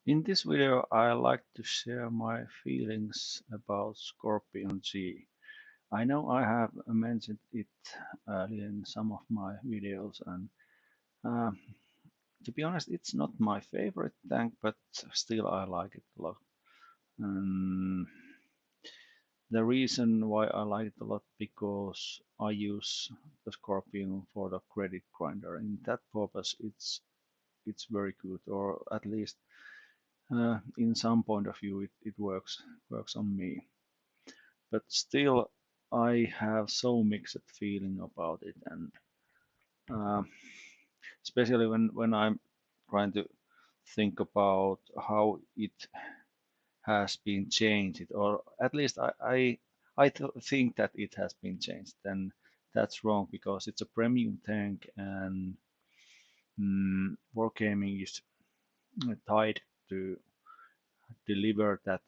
In this video, I like to share my feelings about Scorpion G. I know I have mentioned it earlier in some of my videos, and uh, to be honest, it's not my favorite tank, but still I like it a lot. And the reason why I like it a lot because I use the Scorpion for the credit grinder. In that purpose, it's very good, or at least in some point of view, it works on me. But still, I have so mixed feeling about it, and uh, especially when I'm trying to think about how it has been changed, or at least I think that it has been changed. Then that's wrong because it's a premium tank, and wargaming is tied to deliver that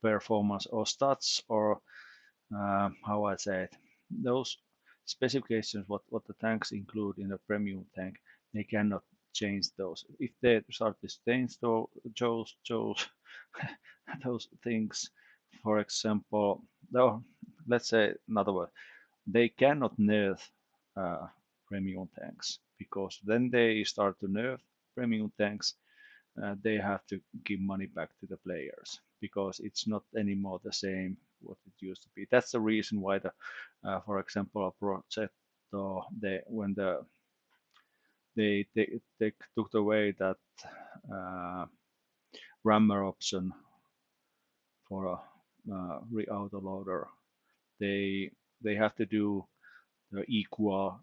performance or stats or how I say it, those specifications what the tanks include in a premium tank, they cannot change those. If they start to change those those things, for example, no, let's say another word, they cannot nerf uh, premium tanks because then they start to nerf premium tanks. They have to give money back to the players because it's not anymore the same what it used to be. That's the reason why for example, a project, when they took away that uh, rammer option for a re-autoloader, they they have to do the equal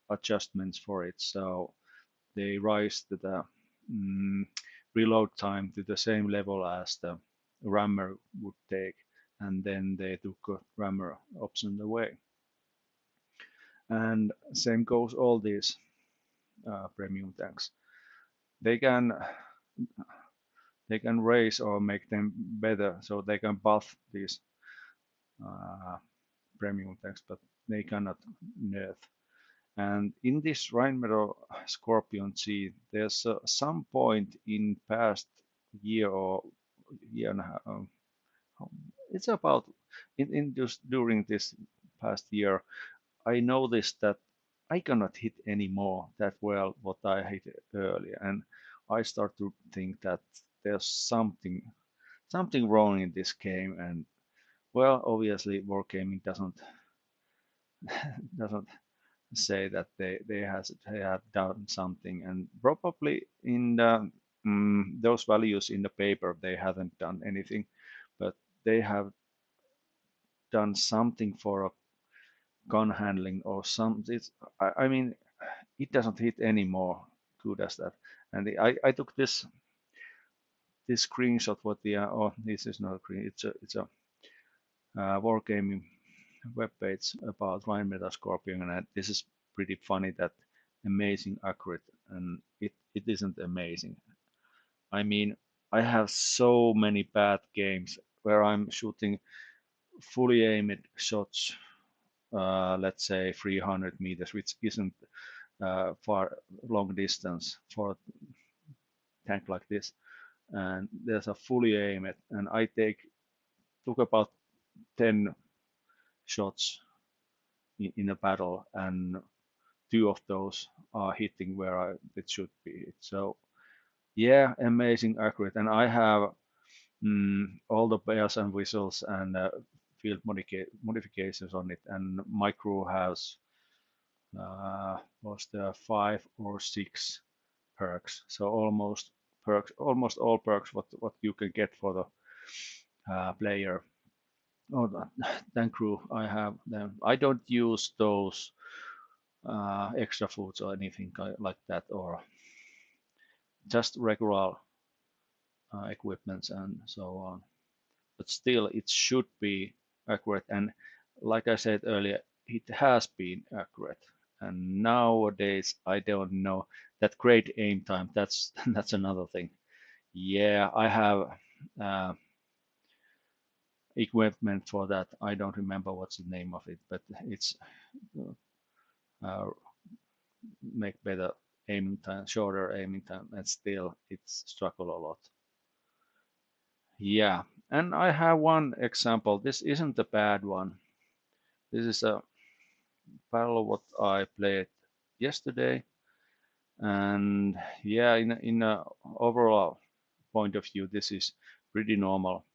adjustments for it. So they raised the mm, reload time to the same level as the rammer would take, and then they took a rammer option away. And same goes all these premium tanks. They can they can raise or make them better, so they can buff these uh, premium tanks, but they cannot nerf. And in this Rheinmetall Scorpion G, there's some point in past year or year and a half. It's about in just during this past year, I noticed that I cannot hit anymore that well what I hit earlier, and I start to think that there's something wrong in this game. And well, obviously, wargaming doesn't say that they have done something, and probably in those values in the paper they haven't done anything, but they have done something for a gun handling or some. I mean, it doesn't hit any more good as that. And I took this screenshot. What the oh, this is not a screen. It's a wargaming webpage about Rheinmetall Scorpion, and this is pretty funny that amazing accurate, and it isn't amazing. I mean, I have so many bad games where I'm shooting fully aimed shots, let's say 300 meters, which isn't far long distance for a tank like this. And there's a fully aimed, and I took about 10 shots in a battle, and two of those are hitting where it should be. So yeah, amazing accurate, and I have all the bells and whistles and field modifications on it, and my crew has was there 5 or 6 perks, so almost all perks what you can get for the player or the tank crew. I have them. I don't use those extra foods or anything like that, or just regular equipments and so on. But still, it should be accurate. And like I said earlier, it has been accurate. And nowadays, I don't know that great aim time. That's that's another thing. Yeah, I have uh, equipment for that. I don't remember what's the name of it, but it's uh, make better aiming time, shorter aiming time, and still it's struggle a lot. Yeah, and I have one example. This isn't a bad one. This is a battle what I played yesterday, and yeah, in a overall point of view, this is pretty normal,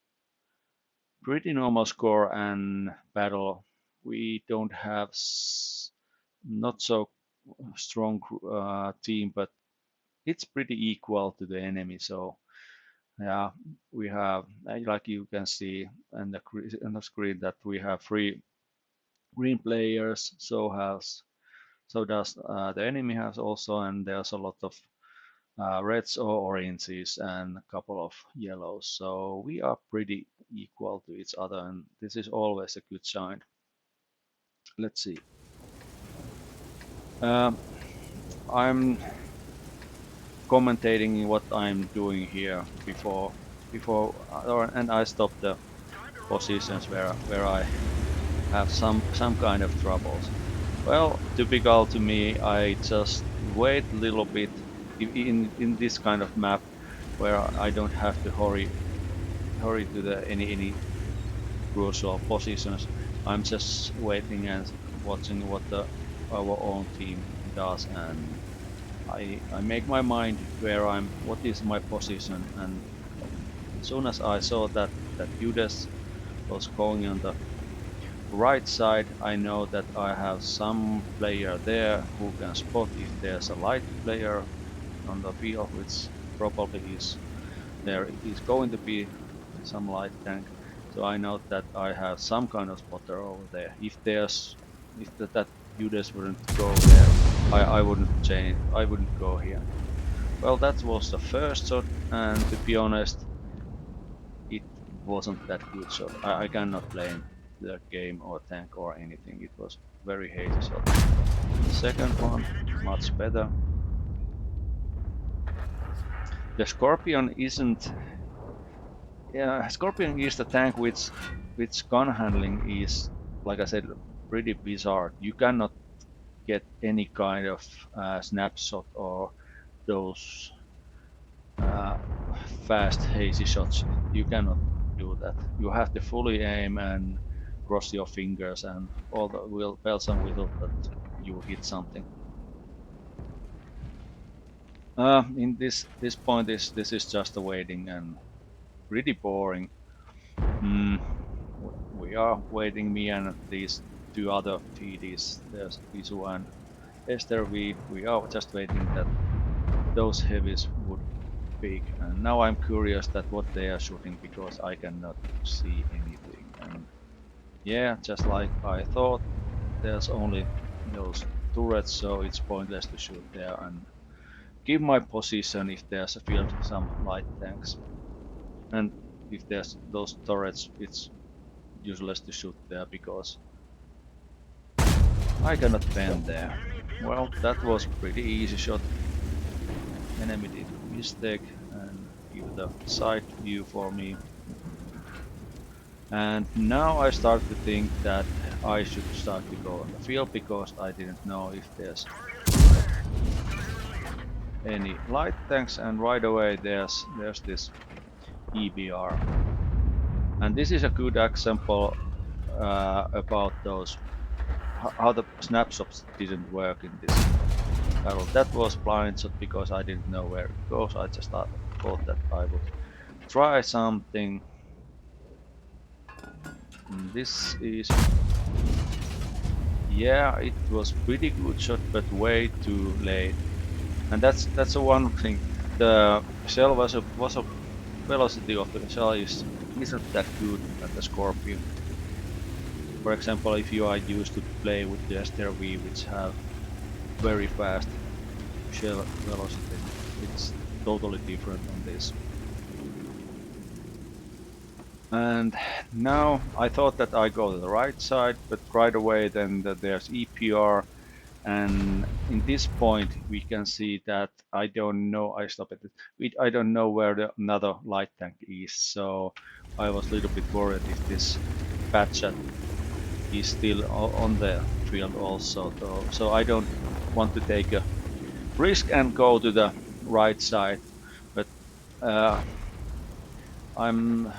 pretty normal score and battle. We don't have not so strong team, but it's pretty equal to the enemy. So yeah, we have like you can see on the screen that we have three green players. So does the enemy has also, and there's a lot of reds or oranges and a couple of yellows. So we are pretty equal to each other, and this is always a good sign. Let's see. Um, I'm commentating what I'm doing here and I stop the positions where I have some kind of troubles. Well, typical to me, I just wait a little bit in this kind of map where I don't have to hurry to the any crucial positions. I'm just waiting and watching what our own team does, and I make my mind where what is my position, and as soon as I saw that Judas was going on the right side, I know that I have some player there who can spot if there's a light player on the field, which probably is there is going to be some light tank. So I know that I have some kind of spotter over there. If that Judas wouldn't go there, I wouldn't change. I wouldn't go here. Well, that was the first shot, and to be honest, it wasn't that good shot. I cannot blame the game or tank or anything. It was very hazy shot. The second one, much better. The Scorpion isn't. Yeah, Scorpion is the tank which gun handling is, like I said, pretty bizarre. You cannot get any kind of snapshot or those uh, fast hazy shots. You cannot do that. You have to fully aim and cross your fingers and all the bells and whistles that you hit something. In this point, this is just a waiting and pretty boring. Mm, we are waiting, me and these two other TDs. There's Isu and Esther. We are just waiting that those heavies would peak. And now I'm curious that what they are shooting because I cannot see anything. And yeah, just like I thought, there's only those turrets, so it's pointless to shoot there and give my position if there's a field some light tanks. And if there's those turrets, it's useless to shoot there because I cannot bend there. Well, that was pretty easy shot. Enemy did a mistake and give the side view for me. And now I start to think that I should start to go on the field because I didn't know if there's any light tanks, and right away there's this EBR. And this is a good example about those how the snapshots didn't work in this battle. That was blind shot because I didn't know where it goes. I just thought that I would try something. And this is, yeah, it was pretty good shot, but way too late. And that's the one thing. The shell was a velocity of the shell isn't that good at the Scorpion. For example, if you are used to play with the STRV, which have very fast shell velocity, it's totally different on this. And now I thought that I go to the right side, but right away then there's EPR, and in this point we can see that I don't know. I stop it. I don't know where the another light tank is, so I was a little bit worried if this bad shot is still on the field also. So I don't want to take a risk and go to the right side. But uh, I'm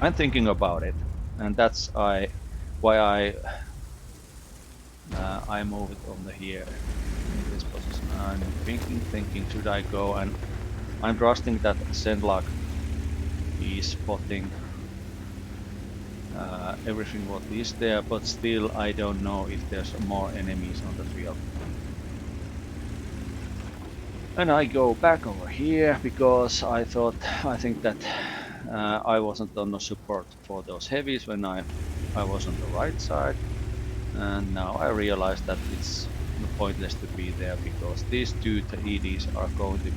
I'm thinking about it, and that's why I move it on the here in this position. I'm thinking, should I go? And I'm trusting that Zenlock is spotting everything what is there, but still I don't know if there's more enemies on the field. And I go back over here because I think that I wasn't on the support for those heavies when I was on the right side, and now I realize that it's pointless to be there because these two EDs are going to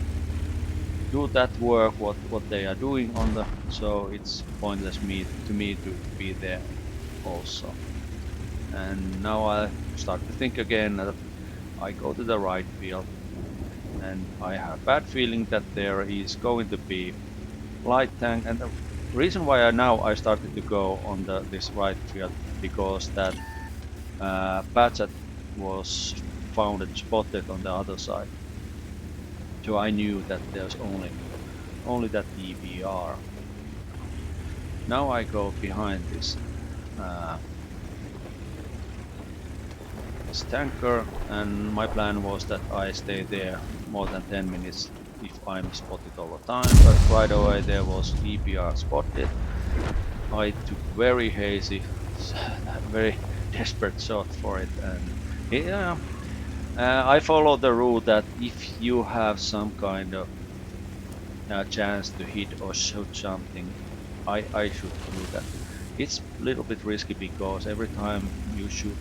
do that work what they are doing on the, so it's pointless me to be there also. And now I start to think again that I go to the right field, and I have bad feeling that there is going to be light tank. And the reason why I started to go on this right field because that Patchat was found and spotted on the other side. So I knew that there's only that EBR. Now I go behind uh, this tanker, and my plan was that I stay there more than 10 minutes if I'm spotted all the time. But right away there was EBR spotted. I took very hazy, very desperate shot for it, and yeah, I follow the rule that if you have some kind of chance to hit or shoot something, I should do that. It's a little bit risky because every time you shoot,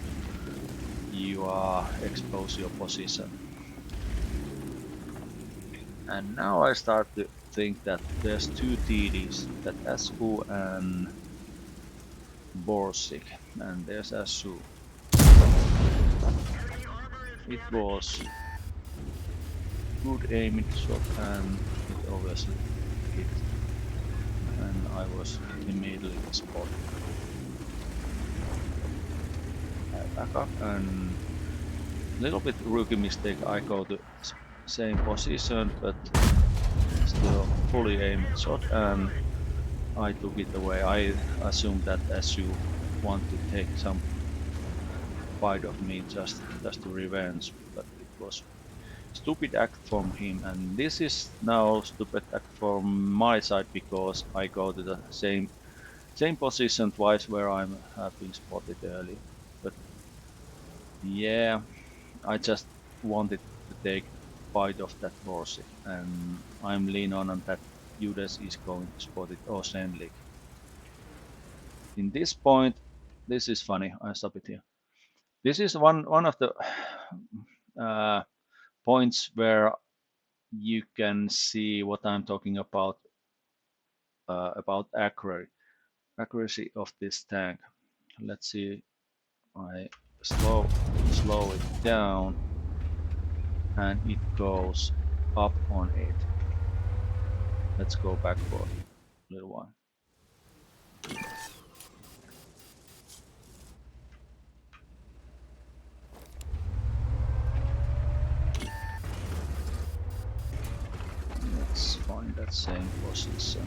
you are expose your position. And now I start to think that there's two TDs, that SU and Borsig, and there's SU. It was good aiming shot and it obviously hit, and I was immediately spotted. I back up and little bit rookie mistake, I go to same position but still fully aimed shot and I took it away. I assumed that SU want to take some bite of me just to revenge, but it was stupid act from him, and this is now stupid act from my side because I go to the same position twice where I have been spotted earlier. But yeah, I just wanted to take bite of that Borsig, and I'm lean on that Judas is going to spot it or Sendlik. In this point, this is funny. I stop it here. This is one of the uh, points where you can see what I'm talking about accuracy of this tank. Let's see. I slow it down, and it goes up on it. Let's go back for a little while. Let's find that same position.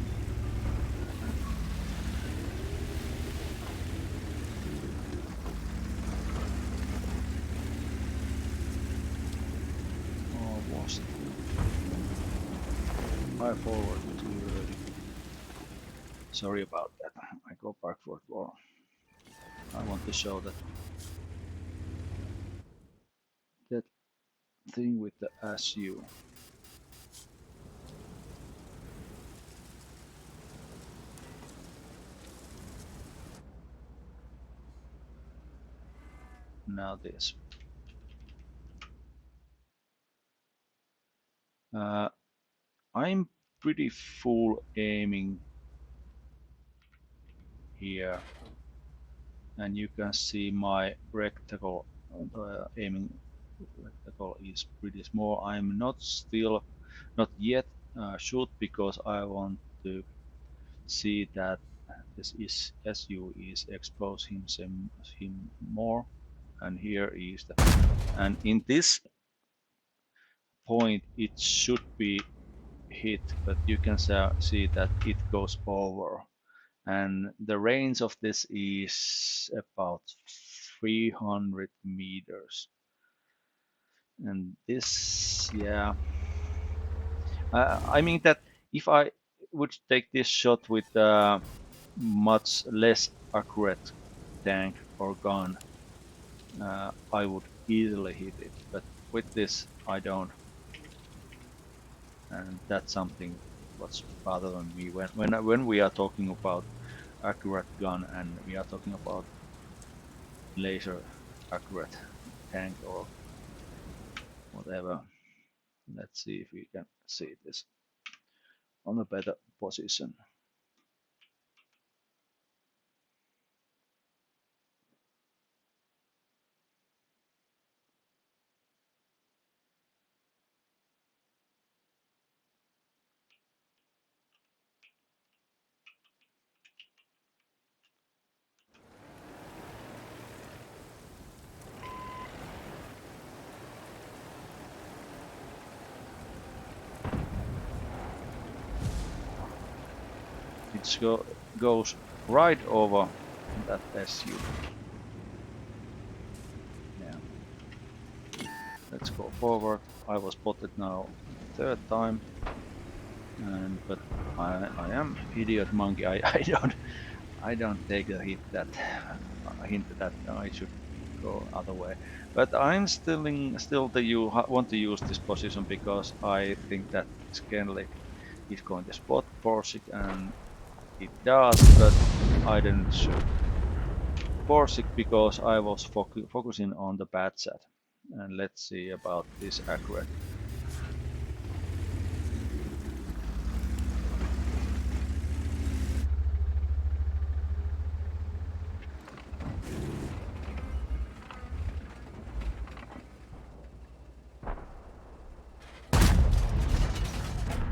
Or was it? I forward too early. Sorry about that. I go back for more. I want to show that thing with the SU. Now this. Uh, I'm pretty full aiming here, and you can see my rectangle aiming rectangle is pretty small. I'm not yet shoot because I want to see that this is SU is expose him more, and here is the, and in this point it should be hit, but you can see that it goes over. And the range of this is about 300 meters. And this, yeah, I mean that if I would take this shot with a much less accurate tank or gun, I would easily hit it. But with this, I don't, and that's something what's bothering me when we are talking about accurate gun and we are talking about laser accurate tank or whatever. Let's see if we can see this on a better position. It goes right over that SU. Yeah. Let's go forward. I was spotted now third time, and but I am idiot monkey. I don't take a hit that hint that I should go other way. But I'm still want to use this position because I think that Skenlick is going to spot Borsig, and it does, but I didn't shoot Borsig because I was focusing on the bad set. And let's see about this accurate.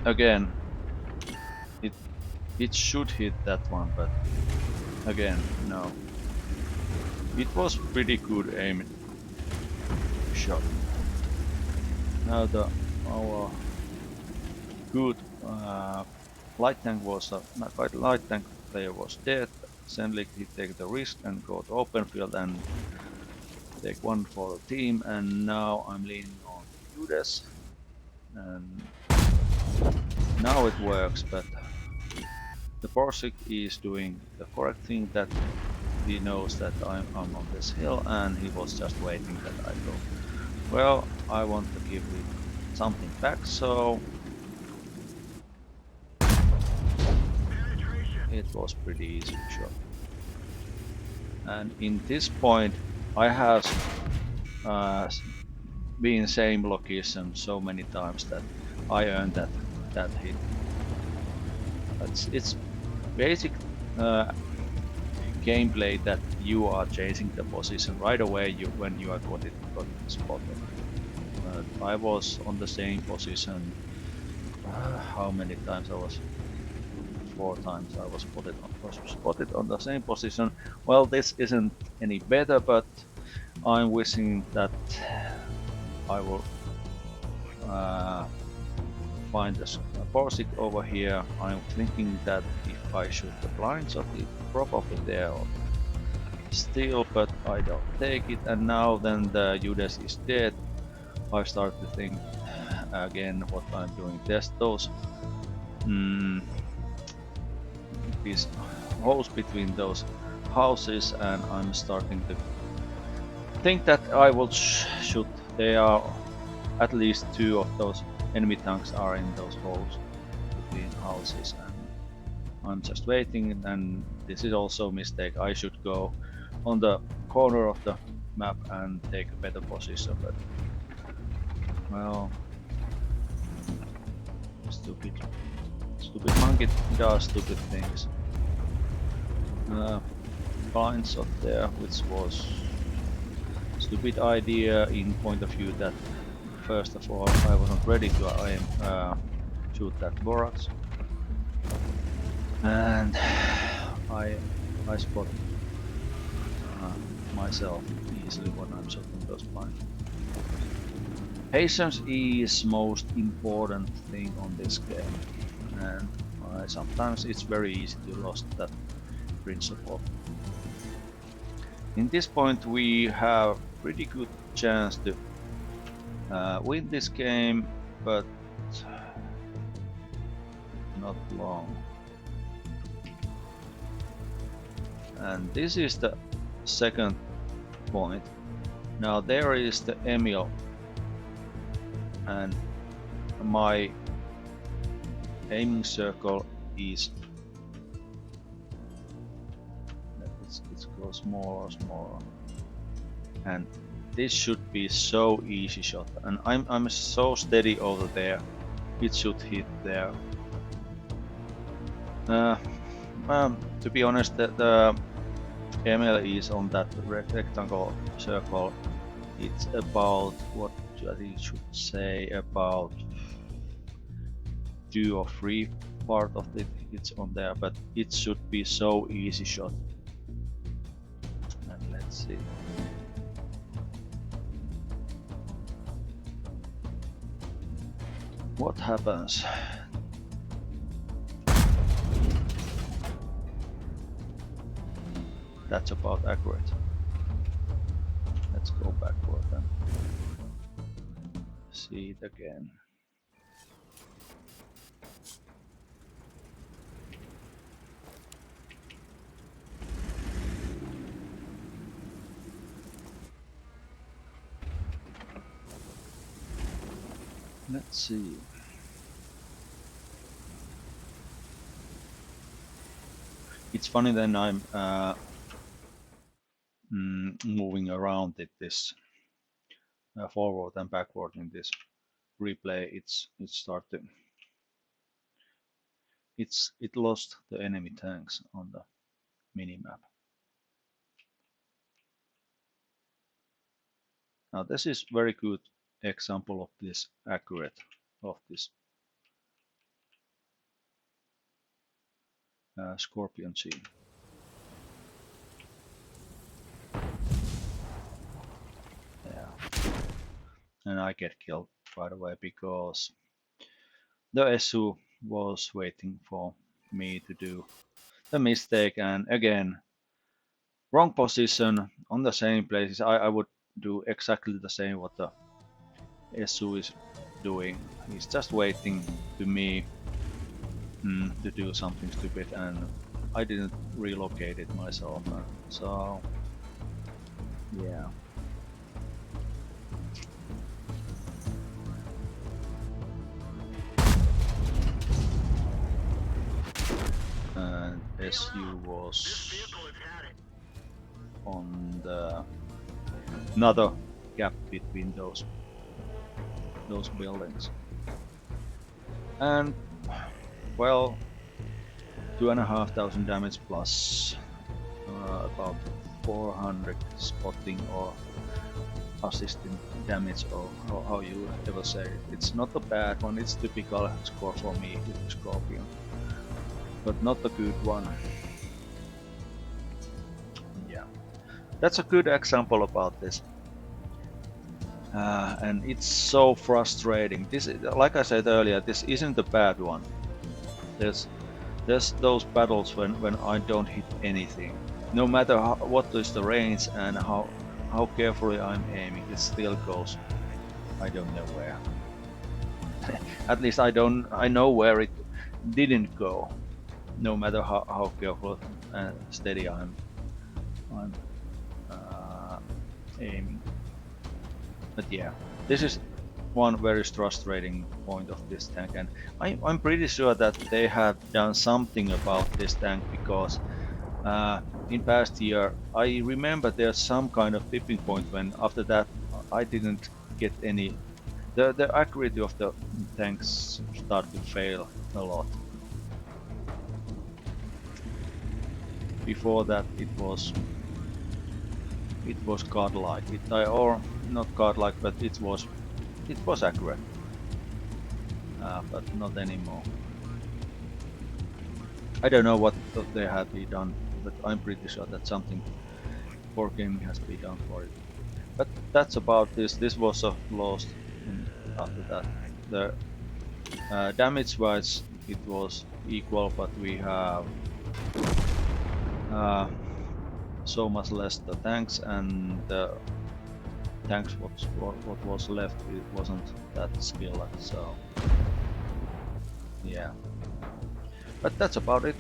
Again, it should hit that one, but again, no. It was pretty good aim shot. Now our good light tank light tank player was dead. Sendlik he take the risk and go to open field and take one for the team. And now I'm leaning on Judas, and now it works. But the Borsig is doing the correct thing, that he knows that I'm on this hill, and he was just waiting that I go. Well, I want to give it something back, so it was pretty easy shot. And in this point, I have been same location so many times that I earned that hit. It's basic gameplay that you are chasing the position right away when you are got spotted. I was on the same position. How many times I was? 4 times I was spotted on the same position. Well, this isn't any better, but I'm wishing that I will find a Borsig over here. I'm thinking that if I shoot the blind shot, it's probably there still, but I don't take it. And now then the Judas is dead, I start to think again what I'm doing. There's those these holes between those houses, and I'm starting to think that I will shoot. There are at least 2 of those enemy tanks are in those holes between houses, and I'm just waiting. And this is also a mistake. I should go on the corner of the map and take a better position, but well, stupid monkey does stupid things. Blind shot there, which was stupid idea in point of view that first of all I wasn't ready to shoot that Borax, and I spot myself easily when I'm shooting those blind. Patience is most important thing on this game, and sometimes it's very easy to lose that principle. In this point we have pretty good chance to win this game, but not long. And this is the second point. Now there is the Emil, and my aiming circle is it goes smaller, and this should be so easy shot, and I'm so steady over there. It should hit there. To be honest, the ML is on that rectangle circle. It's about what I should say, about 2 or 3 part of it. It's on there, but it should be so easy shot. And let's see. What happens? That's about accurate. Let's go backward and see it again. Let's see. It's funny then I'm moving around this forward and backward in this replay. It lost the enemy tanks on the minimap. Now this is very good example of this accurate of this Scorpion team. Yeah, and I get killed right away because the SU was waiting for me to do the mistake, and again, wrong position on the same places. I would do exactly the same what the SU is doing. He's just waiting to me to do something stupid, and I didn't relocate it myself. So yeah. And SU was on the another gap between those buildings, and well, 2,500 damage plus about 400 spotting or assisting damage, or how you ever say it. It's not a bad one. It's typical score for me with the Scorpion, but not a good one. Yeah, that's a good example about this. And it's so frustrating. This, like I said earlier, this isn't a bad one. There's those battles when I don't hit anything. No matter what is the range and how carefully I'm aiming, it still goes. I don't know where. At least I know where it didn't go. No matter how careful and steady I'm aiming. But yeah, this is one very frustrating point of this tank, and I'm pretty sure that they have done something about this tank, because in past year I remember there's some kind of tipping point when after that I didn't get any. The accuracy of the tanks started to fail a lot. Before that it was godlike. Or not godlike, but it was accurate. But not anymore. I don't know what they have been done, but I'm pretty sure that something for gaming has been done for it. But that's about this. This was a lost in after that. The damage wise it was equal, but we have uh, so much less the tanks, and the tanks what was left, it wasn't that skilled, so yeah, but that's about it.